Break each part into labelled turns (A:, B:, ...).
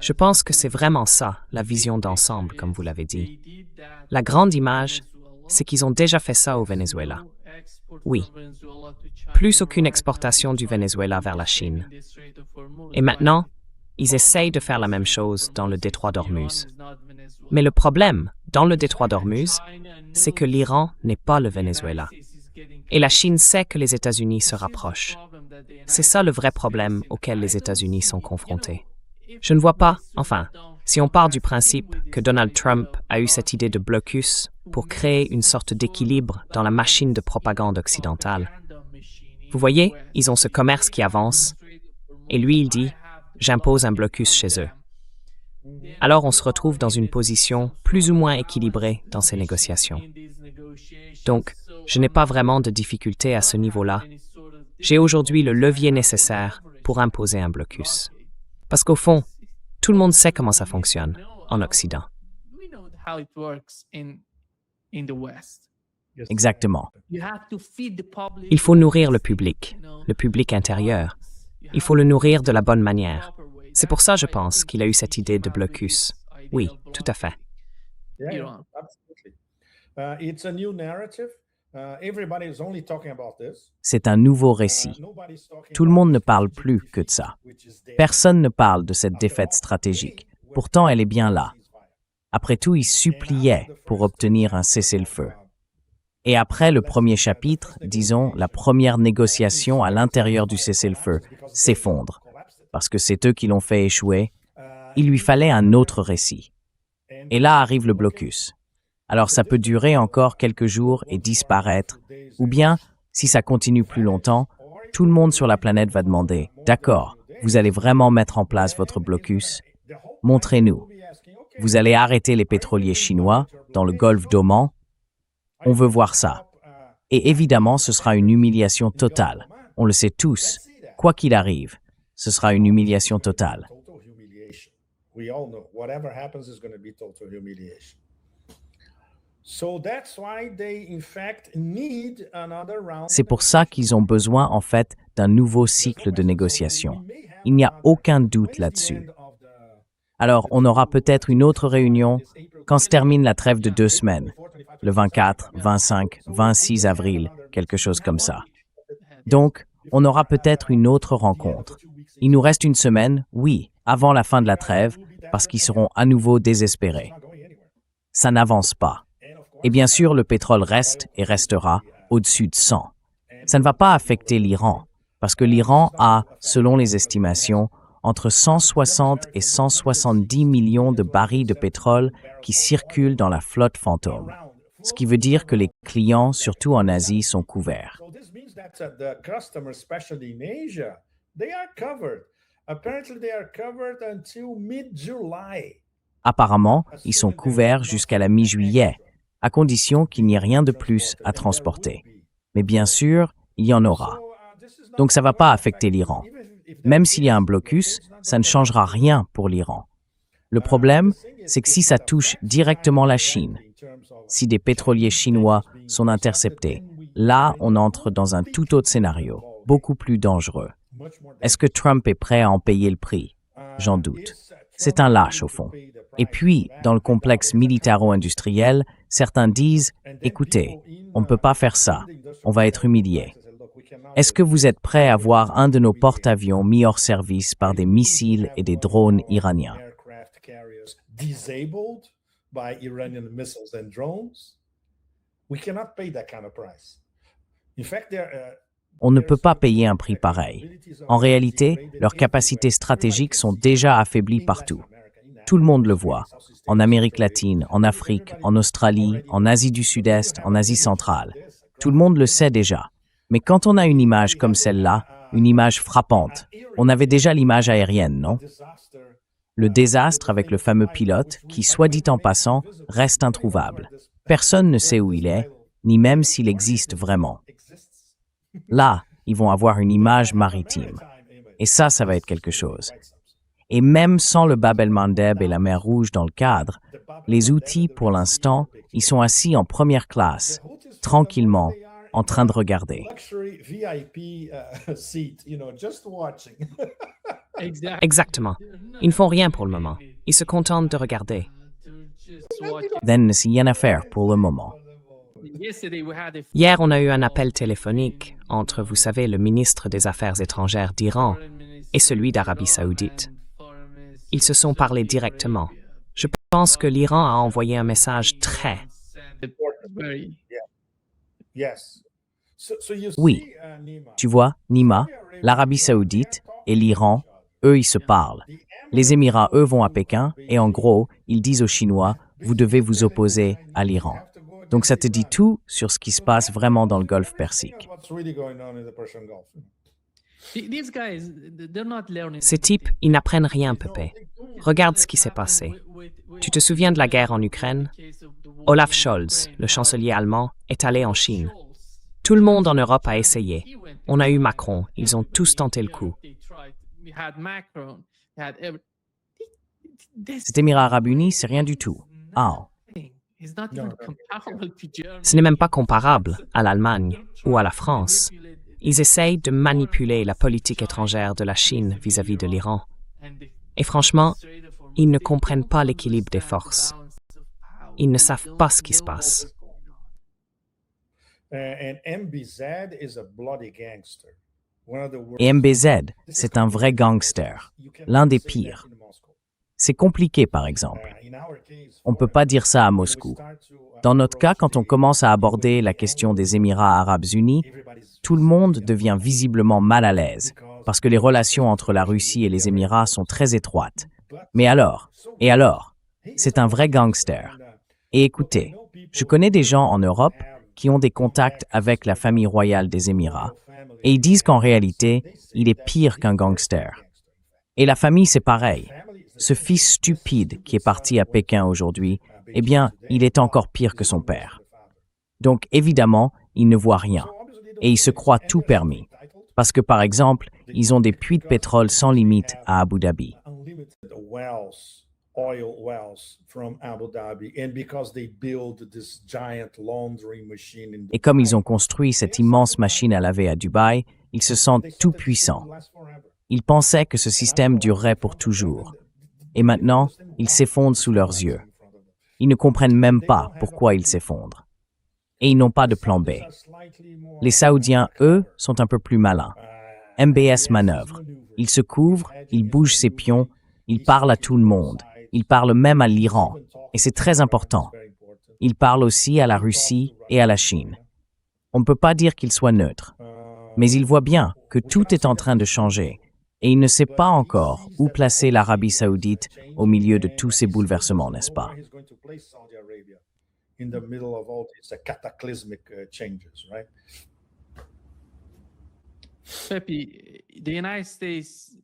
A: Je pense que c'est vraiment ça, la vision d'ensemble, comme vous l'avez dit. La grande image, c'est qu'ils ont déjà fait ça au Venezuela. Oui, plus aucune exportation du Venezuela vers la Chine. Et maintenant, ils essayent de faire la même chose dans le détroit d'Ormuz. Mais le problème, dans le détroit d'Ormuz, c'est que l'Iran n'est pas le Venezuela. Et la Chine sait que les États-Unis se rapprochent. C'est ça le vrai problème auquel les États-Unis sont confrontés. Je ne vois pas, enfin, si on part du principe que Donald Trump a eu cette idée de blocus pour créer une sorte d'équilibre dans la machine de propagande occidentale. Vous voyez, ils ont ce commerce qui avance, et lui il dit « j'impose un blocus chez eux ». Alors on se retrouve dans une position plus ou moins équilibrée dans ces négociations. Donc, je n'ai pas vraiment de difficulté à ce niveau-là. J'ai aujourd'hui le levier nécessaire pour imposer un blocus. Parce qu'au fond, tout le monde sait comment ça fonctionne en Occident. Exactement. Il faut nourrir le public intérieur. Il faut le nourrir de la bonne manière. C'est pour ça, je pense, qu'il a eu cette idée de blocus. Oui, tout à fait.
B: C'est un nouveau récit. Tout le monde ne parle plus que de ça. Personne ne parle de cette défaite stratégique. Pourtant, elle est bien là. Après tout, ils suppliaient pour obtenir un cessez-le-feu. Et après le premier chapitre, disons, la première négociation à l'intérieur du cessez-le-feu s'effondre, parce que c'est eux qui l'ont fait échouer, il lui fallait un autre récit. Et là arrive le blocus. Alors ça peut durer encore quelques jours et disparaître, ou bien, si ça continue plus longtemps, tout le monde sur la planète va demander « D'accord, vous allez vraiment mettre en place votre blocus? Montrez-nous. Vous allez arrêter les pétroliers chinois dans le golfe d'Oman? On veut voir ça. » Et évidemment, ce sera une humiliation totale. On le sait tous. Quoi qu'il arrive, ce sera une humiliation totale. C'est pour ça qu'ils ont besoin, en fait, d'un nouveau cycle de négociation. Il n'y a aucun doute là-dessus. Alors, on aura peut-être une autre réunion quand se termine la trêve de 2 semaines, le 24, 25, 26 avril, quelque chose comme ça. Donc, on aura peut-être une autre rencontre. Il nous reste une semaine, oui, avant la fin de la trêve, parce qu'ils seront à nouveau désespérés. Ça n'avance pas. Et bien sûr, le pétrole reste et restera au-dessus de 100. Ça ne va pas affecter l'Iran, parce que l'Iran a, selon les estimations, entre 160 et 170 millions de barils de pétrole qui circulent dans la flotte fantôme. Ce qui veut dire que les clients, surtout en Asie, sont couverts. Apparemment, ils sont couverts jusqu'à la mi-juillet, à condition qu'il n'y ait rien de plus à transporter. Mais bien sûr, il y en aura. Donc ça ne va pas affecter l'Iran. Même s'il y a un blocus, ça ne changera rien pour l'Iran. Le problème, c'est que si ça touche directement la Chine, si des pétroliers chinois sont interceptés, là, on entre dans un tout autre scénario, beaucoup plus dangereux. Est-ce que Trump est prêt à en payer le prix? J'en doute. C'est un lâche, au fond. Et puis, dans le complexe militaro-industriel, certains disent « Écoutez, on ne peut pas faire ça, on va être humilié. Est-ce que vous êtes prêt à voir un de nos porte-avions mis hors service par des missiles et des drones iraniens? » On ne peut pas payer un prix pareil. En réalité, leurs capacités stratégiques sont déjà affaiblies partout. Tout le monde le voit, en Amérique latine, en Afrique, en Australie, en Asie du Sud-Est, en Asie centrale. Tout le monde le sait déjà. Mais quand on a une image comme celle-là, une image frappante, on avait déjà l'image aérienne, non? Le désastre avec le fameux pilote qui, soit dit en passant, reste introuvable. Personne ne sait où il est, ni même s'il existe vraiment. Là, ils vont avoir une image maritime. Et ça va être quelque chose. Et même sans le Bab el-Mandeb et la mer Rouge dans le cadre, les outils, pour l'instant, ils sont assis en première classe, tranquillement, en train de regarder.
A: Exactement. Ils ne font rien pour le moment. Ils se contentent de regarder.
B: Then ne rien à faire pour le moment.
A: Hier, on a eu un appel téléphonique entre, vous savez, le ministre des Affaires étrangères d'Iran et celui d'Arabie Saoudite. Ils se sont parlé directement. Je pense que l'Iran a envoyé un message très...
B: Oui, tu vois, Nima, l'Arabie Saoudite et l'Iran, eux, ils se parlent. Les Émirats, eux, vont à Pékin et en gros, ils disent aux Chinois, vous devez vous opposer à l'Iran. Donc ça te dit tout sur ce qui se passe vraiment dans le Golfe Persique.
A: Ces types, ils n'apprennent rien, Pépé. Regarde ce qui s'est passé. Tu te souviens de la guerre en Ukraine? Olaf Scholz, le chancelier allemand, est allé en Chine. Tout le monde en Europe a essayé. On a eu Macron, ils ont tous tenté le coup.
B: Cet Émirat arabe uni, c'est rien du tout. Ah.
A: Ce n'est même pas comparable à l'Allemagne ou à la France. Ils essayent de manipuler la politique étrangère de la Chine vis-à-vis de l'Iran. Et franchement, ils ne comprennent pas l'équilibre des forces. Ils ne savent pas ce qui se passe.
B: Et MBZ, c'est un vrai gangster, l'un des pires. C'est compliqué, par exemple. On ne peut pas dire ça à Moscou. Dans notre cas, quand on commence à aborder la question des Émirats arabes unis, tout le monde devient visiblement mal à l'aise, parce que les relations entre la Russie et les Émirats sont très étroites. Mais alors? C'est un vrai gangster. Et écoutez, je connais des gens en Europe qui ont des contacts avec la famille royale des Émirats, et ils disent qu'en réalité, il est pire qu'un gangster. Et la famille, c'est pareil. Ce fils stupide qui est parti à Pékin aujourd'hui, eh bien, il est encore pire que son père. Donc, évidemment, il ne voit rien. Et il se croit tout permis. Parce que, par exemple, ils ont des puits de pétrole sans limite à Abu Dhabi. Et comme ils ont construit cette immense machine à laver à Dubaï, ils se sentent tout puissants. Ils pensaient que ce système durerait pour toujours. Et maintenant, il s'effondre sous leurs yeux. Ils ne comprennent même pas pourquoi il s'effondre. Et ils n'ont pas de plan B. Les Saoudiens, eux, sont un peu plus malins. MBS manœuvre. Il se couvre, il bouge ses pions, il parle à tout le monde. Il parle même à l'Iran. Et c'est très important. Il parle aussi à la Russie et à la Chine. On ne peut pas dire qu'il soit neutre. Mais il voit bien que tout est en train de changer. Et il ne sait pas encore où placer l'Arabie Saoudite au milieu de tous ces bouleversements, n'est-ce pas?
C: Pepe, the United States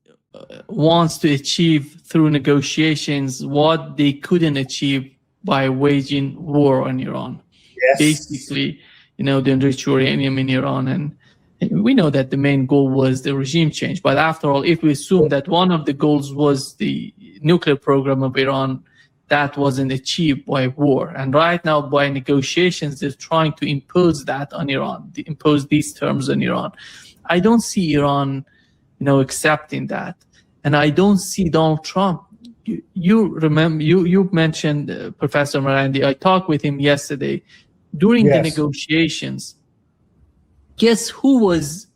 C: wants to achieve through negotiations what they couldn't achieve by waging war on Iran. Yes. Basically, the enriched uranium in Iran, and we know that the main goal was the regime change. But after all, if we assume that one of the goals was the nuclear program of Iran, that wasn't achieved by war. And right now, by negotiations, they're trying to impose that on Iran, impose these terms on Iran. I don't see Iran, accepting that. And I don't see Donald Trump. You remember, you mentioned Professor Morandi. I talked with him yesterday. During the negotiations, guess who was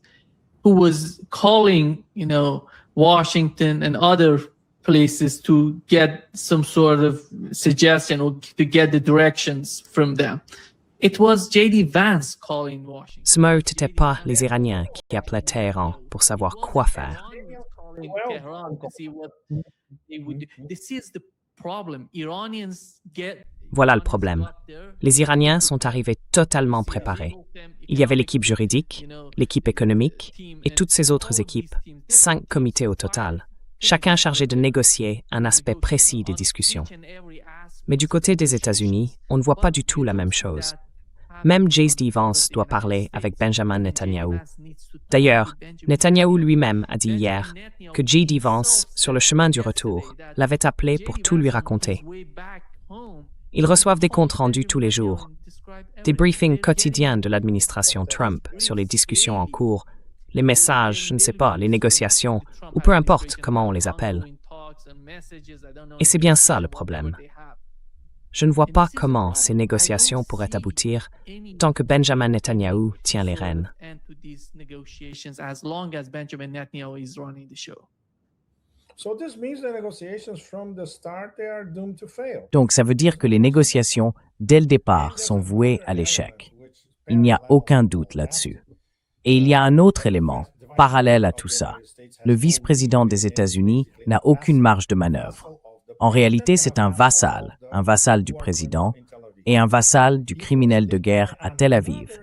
C: calling, Washington and other places to get some sort of suggestion or to get the directions from them? It was J.D. Vance calling Washington.
A: Ce n'était pas les Iraniens qui appelaient Téhéran pour savoir quoi faire. Voilà le problème. Les Iraniens sont arrivés totalement préparés. Il y avait l'équipe juridique, l'équipe économique et toutes ces autres équipes, 5 comités au total, chacun chargé de négocier un aspect précis des discussions. Mais du côté des États-Unis, on ne voit pas du tout la même chose. Même J.D. Vance doit parler avec Benjamin Netanyahou. D'ailleurs, Netanyahou lui-même a dit hier que J.D. Vance, sur le chemin du retour, l'avait appelé pour tout lui raconter. Ils reçoivent des comptes rendus tous les jours, des briefings quotidiens de l'administration Trump sur les discussions en cours, les messages, je ne sais pas, les négociations, ou peu importe comment on les appelle. Et c'est bien ça le problème. Je ne vois pas comment ces négociations pourraient aboutir tant que Benjamin Netanyahu tient les rênes.
B: Donc ça veut dire que les négociations, dès le départ, sont vouées à l'échec. Il n'y a aucun doute là-dessus. Et il y a un autre élément, parallèle à tout ça. Le vice-président des États-Unis n'a aucune marge de manœuvre. En réalité, c'est un vassal du président, et un vassal du criminel de guerre à Tel Aviv.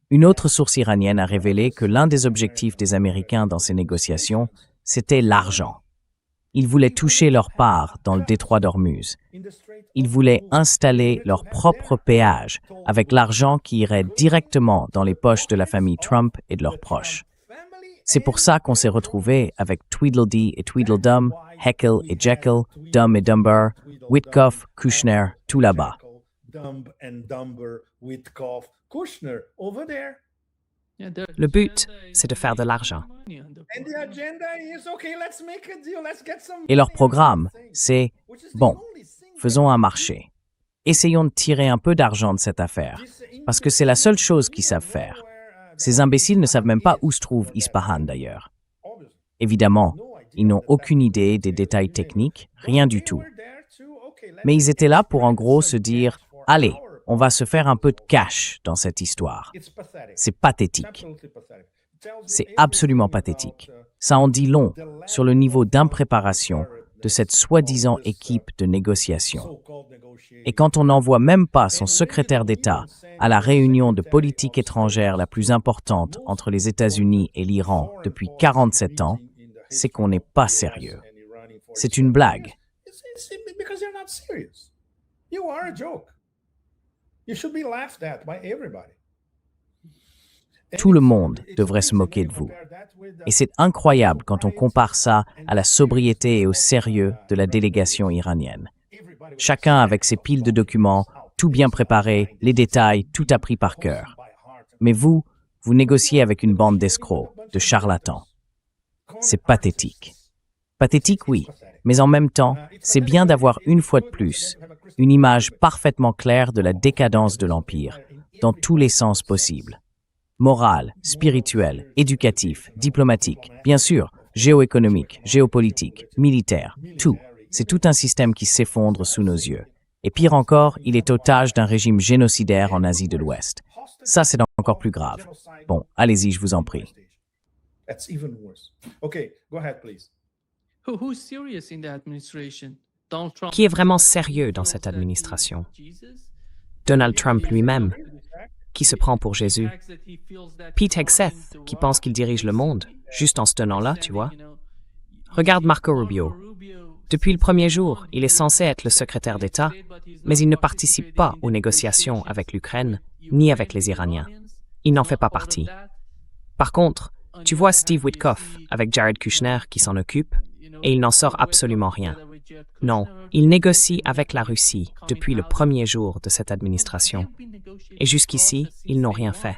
B: Une autre source iranienne a révélé que l'un des objectifs des Américains dans ces négociations, c'était l'argent. Ils voulaient toucher leur part dans le détroit d'Ormuz. Ils voulaient installer leur propre péage avec l'argent qui irait directement dans les poches de la famille Trump et de leurs proches. C'est pour ça qu'on s'est retrouvé avec Tweedledee et Tweedledum, Heckle et Jekyll, Dumb et Dumber, Witkoff, Kushner, tout là-bas.
A: Le but, c'est de faire de l'argent.
B: Et leur programme, c'est « Bon, faisons un marché. Essayons de tirer un peu d'argent de cette affaire, parce que c'est la seule chose qu'ils savent faire. » Ces imbéciles ne savent même pas où se trouve Ispahan d'ailleurs. Évidemment, ils n'ont aucune idée des détails techniques, rien du tout. Mais ils étaient là pour en gros se dire « Allez, on va se faire un peu de cash dans cette histoire. » C'est pathétique. C'est absolument pathétique. Ça en dit long sur le niveau d'impréparation de cette soi-disant équipe de négociation. Et quand on n'envoie même pas son secrétaire d'État à la réunion de politique étrangère la plus importante entre les États-Unis et l'Iran depuis 47 ans, c'est qu'on n'est pas sérieux. C'est une blague. Tout le monde devrait se moquer de vous. Et c'est incroyable quand on compare ça à la sobriété et au sérieux de la délégation iranienne. Chacun avec ses piles de documents, tout bien préparé, les détails, tout appris par cœur. Mais vous négociez avec une bande d'escrocs, de charlatans. C'est pathétique. Pathétique, oui, mais en même temps, c'est bien d'avoir une fois de plus une image parfaitement claire de la décadence de l'Empire, dans tous les sens possibles. Moral, spirituel, éducatif, diplomatique, bien sûr, géoéconomique, géopolitique, militaire, tout. C'est tout un système qui s'effondre sous nos yeux. Et pire encore, il est otage d'un régime génocidaire en Asie de l'Ouest. Ça, c'est encore plus grave. Bon, allez-y, je vous en prie.
A: Qui est vraiment sérieux dans cette administration? Donald Trump lui-même, qui se prend pour Jésus. Pete Hegseth, qui pense qu'il dirige le monde, juste en se tenant là, tu vois. Regarde Marco Rubio. Depuis le premier jour, il est censé être le secrétaire d'État, mais il ne participe pas aux négociations avec l'Ukraine, ni avec les Iraniens. Il n'en fait pas partie. Par contre, tu vois Steve Witkoff avec Jared Kushner qui s'en occupe, et il n'en sort absolument rien. Non, il négocie avec la Russie depuis le premier jour de cette administration. Et jusqu'ici, ils n'ont rien fait.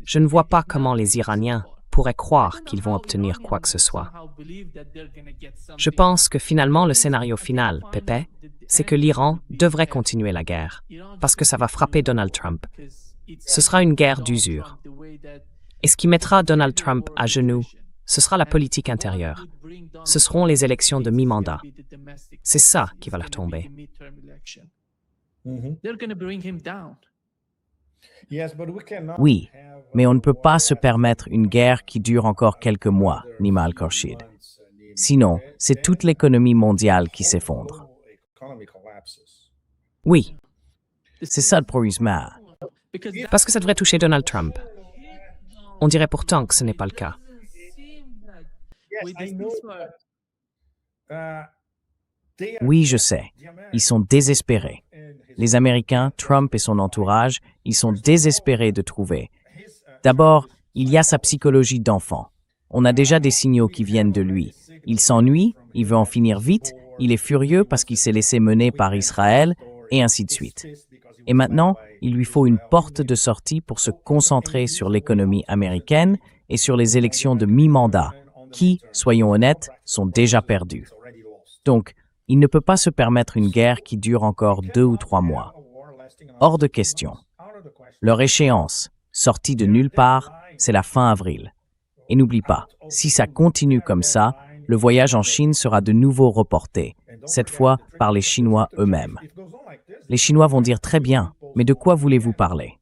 A: Je ne vois pas comment les Iraniens pourraient croire qu'ils vont obtenir quoi que ce soit. Je pense que finalement, le scénario final, Pépé, c'est que l'Iran devrait continuer la guerre, parce que ça va frapper Donald Trump. Ce sera une guerre d'usure. Et ce qui mettra Donald Trump à genoux, ce sera la politique intérieure. Ce seront les élections de mi-mandat. C'est ça qui va leur tomber.
B: Oui, mais on ne peut pas se permettre une guerre qui dure encore quelques mois, Nimal Khorshid. Sinon, c'est toute l'économie mondiale qui s'effondre.
A: Oui,
B: c'est ça le problème.
A: Parce que ça devrait toucher Donald Trump. On dirait pourtant que ce n'est pas le cas.
B: Oui, je sais. Ils sont désespérés. Les Américains, Trump et son entourage, ils sont désespérés de trouver. D'abord, il y a sa psychologie d'enfant. On a déjà des signaux qui viennent de lui. Il s'ennuie, il veut en finir vite, il est furieux parce qu'il s'est laissé mener par Israël, et ainsi de suite. Et maintenant, il lui faut une porte de sortie pour se concentrer sur l'économie américaine et sur les élections de mi-mandat, qui, soyons honnêtes, sont déjà perdues. Donc, il ne peut pas se permettre une guerre qui dure encore 2 ou 3 mois. Hors de question. Leur échéance, sortie de nulle part, c'est la fin avril. Et n'oublie pas, si ça continue comme ça, le voyage en Chine sera de nouveau reporté, cette fois par les Chinois eux-mêmes. Les Chinois vont dire très bien, mais de quoi voulez-vous parler?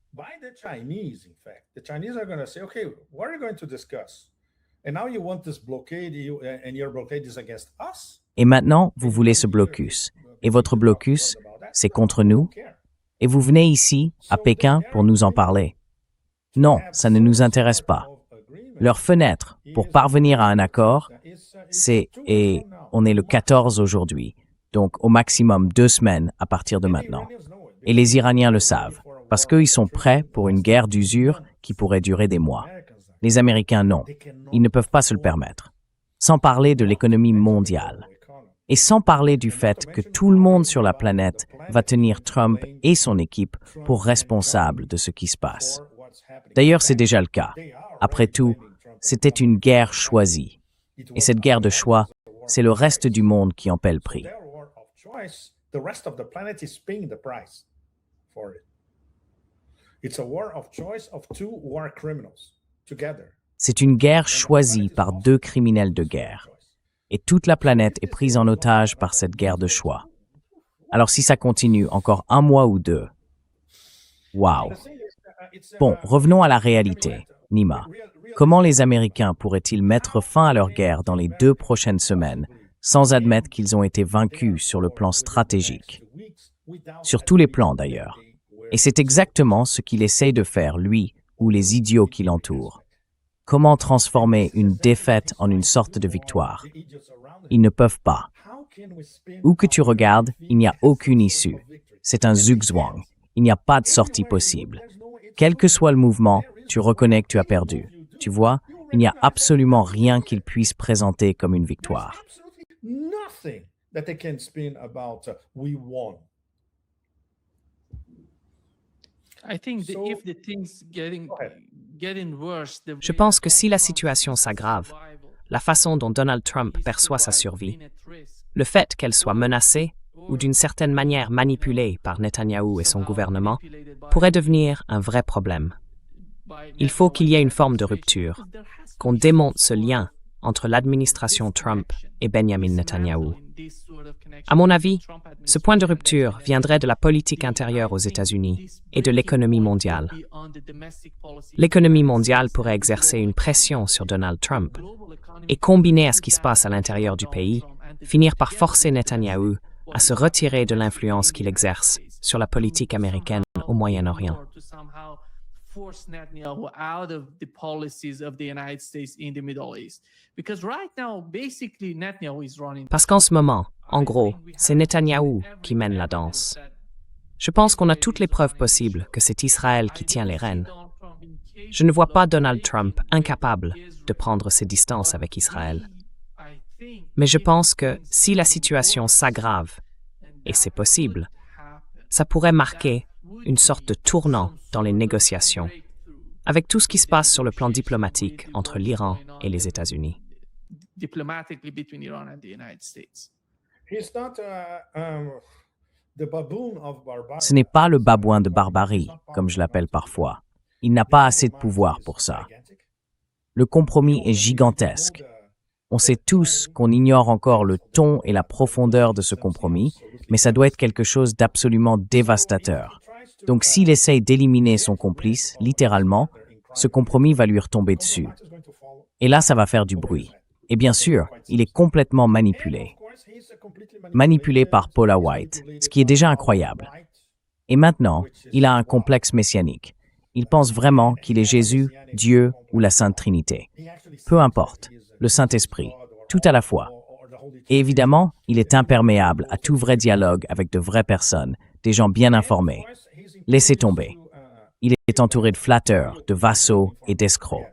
B: Et maintenant, vous voulez ce blocus. Et votre blocus, c'est contre nous? Et vous venez ici, à Pékin, pour nous en parler? Non, ça ne nous intéresse pas. Leur fenêtre pour parvenir à un accord, c'est, et on est le 14 aujourd'hui, donc au maximum 2 semaines à partir de maintenant. Et les Iraniens le savent, parce qu'ils sont prêts pour une guerre d'usure qui pourrait durer des mois. Les Américains, non. Ils ne peuvent pas se le permettre. Sans parler de l'économie mondiale. Et sans parler du fait que tout le monde sur la planète va tenir Trump et son équipe pour responsables de ce qui se passe. D'ailleurs, c'est déjà le cas. Après tout, c'était une guerre choisie. Et cette guerre de choix, c'est le reste du monde qui en paie le prix. C'est une guerre choisie par 2 criminels de guerre. Et toute la planète est prise en otage par cette guerre de choix. Alors si ça continue encore 1 mois ou 2, waouh! Bon, revenons à la réalité. Nima, comment les Américains pourraient-ils mettre fin à leur guerre dans les 2 prochaines semaines, sans admettre qu'ils ont été vaincus sur le plan stratégique? Sur tous les plans d'ailleurs. Et c'est exactement ce qu'il essaye de faire, lui, ou les idiots qui l'entourent. Comment transformer une défaite en une sorte de victoire? Ils ne peuvent pas. Où que tu regardes, il n'y a aucune issue. C'est un zugzwang. Il n'y a pas de sortie possible. Quel que soit le mouvement, tu reconnais que tu as perdu. Tu vois, il n'y a absolument rien qu'ils puissent présenter comme une victoire.
A: Je pense que si la situation s'aggrave, la façon dont Donald Trump perçoit sa survie, le fait qu'elle soit menacée ou d'une certaine manière manipulée par Netanyahou et son gouvernement, pourrait devenir un vrai problème. Il faut qu'il y ait une forme de rupture, qu'on démonte ce lien entre l'administration Trump et Benjamin Netanyahou. À mon avis, ce point de rupture viendrait de la politique intérieure aux États-Unis et de l'économie mondiale. L'économie mondiale pourrait exercer une pression sur Donald Trump et, combiné à ce qui se passe à l'intérieur du pays, finir par forcer Netanyahou à se retirer de l'influence qu'il exerce sur la politique américaine au Moyen-Orient. Parce qu'en ce moment, en gros, c'est Netanyahou qui mène la danse. Je pense qu'on a toutes les preuves possibles que c'est Israël qui tient les rênes. Je ne vois pas Donald Trump incapable de prendre ses distances avec Israël. Mais je pense que si la situation s'aggrave, et c'est possible, ça pourrait marquer une sorte de tournant dans les négociations, avec tout ce qui se passe sur le plan diplomatique entre l'Iran et les États-Unis.
B: Ce n'est pas le babouin de barbarie, comme je l'appelle parfois. Il n'a pas assez de pouvoir pour ça. Le compromis est gigantesque. On sait tous qu'on ignore encore le ton et la profondeur de ce compromis, mais ça doit être quelque chose d'absolument dévastateur. Donc s'il essaye d'éliminer son complice, littéralement, ce compromis va lui retomber dessus. Et là, ça va faire du bruit. Et bien sûr, il est complètement manipulé. Manipulé par Paula White, ce qui est déjà incroyable. Et maintenant, il a un complexe messianique. Il pense vraiment qu'il est Jésus, Dieu ou la Sainte Trinité. Peu importe, le Saint-Esprit, tout à la fois. Et évidemment, il est imperméable à tout vrai dialogue avec de vraies personnes, des gens bien informés. Laissez tomber. Il est entouré de flatteurs, de vassaux et d'escrocs.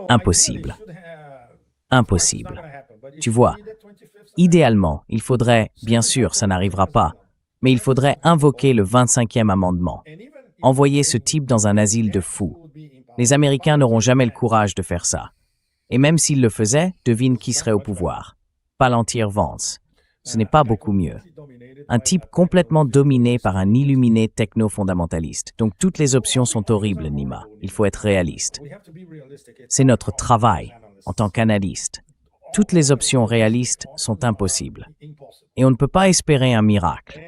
B: Impossible. Impossible. Tu vois, idéalement, il faudrait, bien sûr, ça n'arrivera pas, mais il faudrait invoquer le 25e amendement. Envoyer ce type dans un asile de fous. Les Américains n'auront jamais le courage de faire ça. Et même s'ils le faisaient, devine qui serait au pouvoir. Palantir Vance. Ce n'est pas beaucoup mieux. Un type complètement dominé par un illuminé techno-fondamentaliste. Donc toutes les options sont horribles, Nima. Il faut être réaliste. C'est notre travail, en tant qu'analyste. Toutes les options réalistes sont impossibles. Et on ne peut pas espérer un miracle.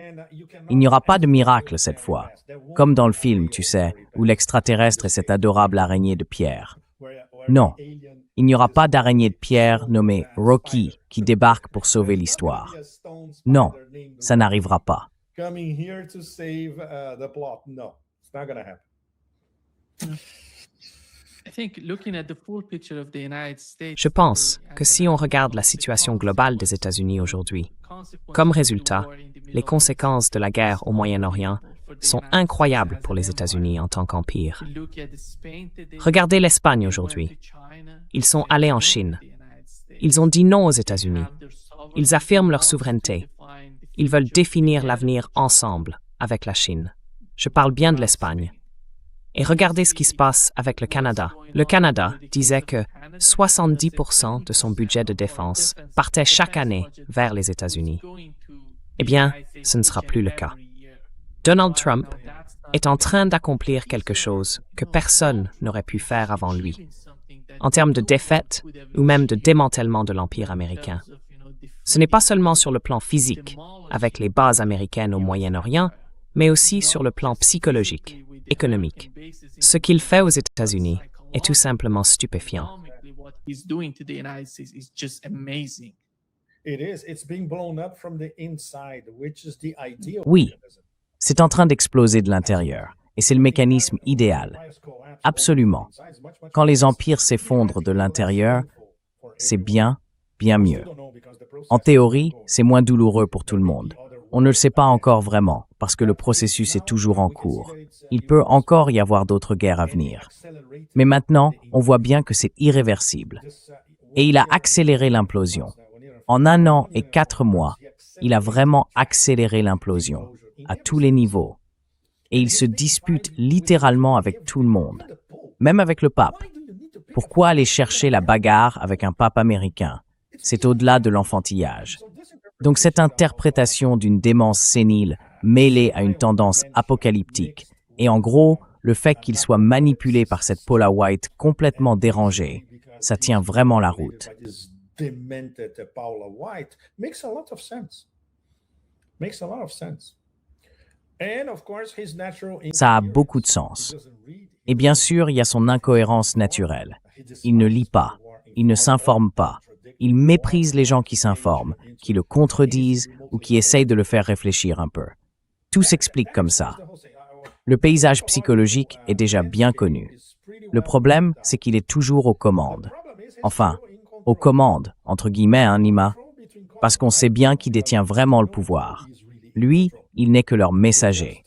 B: Il n'y aura pas de miracle cette fois. Comme dans le film, tu sais, où l'extraterrestre est cette adorable araignée de pierre. Non, il n'y aura pas d'araignée de pierre nommée Rocky qui débarque pour sauver l'histoire. Non, ça n'arrivera pas.
A: Je pense que si on regarde la situation globale des États-Unis aujourd'hui, comme résultat, les conséquences de la guerre au Moyen-Orient sont incroyables pour les États-Unis en tant qu'empire. Regardez l'Espagne aujourd'hui. Ils sont allés en Chine. Ils ont dit non aux États-Unis. Ils affirment leur souveraineté. Ils veulent définir l'avenir ensemble avec la Chine. Je parle bien de l'Espagne. Et regardez ce qui se passe avec le Canada. Le Canada disait que 70% de son budget de défense partait chaque année vers les États-Unis. Eh bien, ce ne sera plus le cas. Donald Trump est en train d'accomplir quelque chose que personne n'aurait pu faire avant lui, en termes de défaite ou même de démantèlement de l'Empire américain. Ce n'est pas seulement sur le plan physique, avec les bases américaines au Moyen-Orient, mais aussi sur le plan psychologique, économique. Ce qu'il fait aux États-Unis est tout simplement stupéfiant.
B: Oui, c'est en train d'exploser de l'intérieur, et c'est le mécanisme idéal. Absolument. Quand les empires s'effondrent de l'intérieur, c'est bien mieux. En théorie, c'est moins douloureux pour tout le monde. On ne le sait pas encore vraiment, parce que le processus est toujours en cours. Il peut encore y avoir d'autres guerres à venir. Mais maintenant, on voit bien que c'est irréversible. Et il a accéléré l'implosion. En 1 an et 4 mois, il a vraiment accéléré l'implosion, à tous les niveaux. Et il se dispute littéralement avec tout le monde, même avec le pape. Pourquoi aller chercher la bagarre avec un pape américain? C'est au-delà de l'enfantillage. Donc cette interprétation d'une démence sénile mêlée à une tendance apocalyptique, et en gros, le fait qu'il soit manipulé par cette Paula White complètement dérangée, ça tient vraiment la route. Ça a beaucoup de sens. Et bien sûr, il y a son incohérence naturelle. Il ne lit pas, il ne s'informe pas, il méprise les gens qui s'informent, qui le contredisent ou qui essayent de le faire réfléchir un peu. Tout s'explique comme ça. Le paysage psychologique est déjà bien connu. Le problème, c'est qu'il est toujours aux commandes. Enfin, aux commandes, entre guillemets, hein, Nima, parce qu'on sait bien qui détient vraiment le pouvoir. Lui, il n'est que leur messager.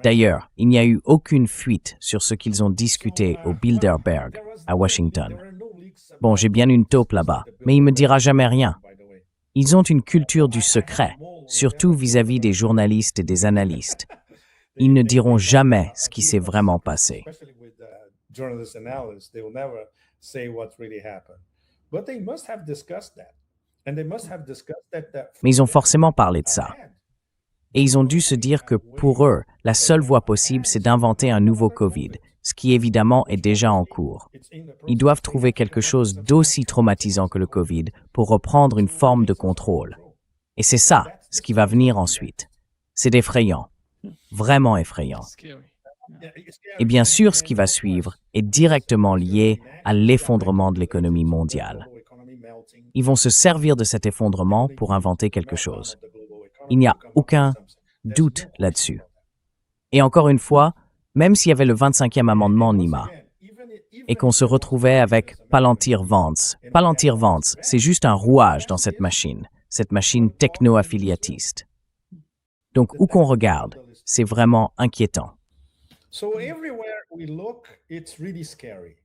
B: D'ailleurs, il n'y a eu aucune fuite sur ce qu'ils ont discuté au Bilderberg, à Washington. Bon, j'ai bien une taupe là-bas, mais il me dira jamais rien. Ils ont une culture du secret, surtout vis-à-vis des journalistes et des analystes. Ils ne diront jamais ce qui s'est vraiment passé. Mais ils ont forcément parlé de ça. Et ils ont dû se dire que pour eux, la seule voie possible, c'est d'inventer un nouveau Covid, ce qui évidemment est déjà en cours. Ils doivent trouver quelque chose d'aussi traumatisant que le Covid pour reprendre une forme de contrôle. Et c'est ça, ce qui va venir ensuite. C'est effrayant, vraiment effrayant. Et bien sûr, ce qui va suivre est directement lié à l'effondrement de l'économie mondiale. Ils vont se servir de cet effondrement pour inventer quelque chose. Il n'y a aucun doute là-dessus. Et encore une fois, même s'il y avait le 25e amendement Nima, et qu'on se retrouvait avec Palantir Vance, c'est juste un rouage dans cette machine techno-affiliatiste. Donc, où qu'on regarde, c'est vraiment inquiétant.
D: So everywhere we look, it's really scary.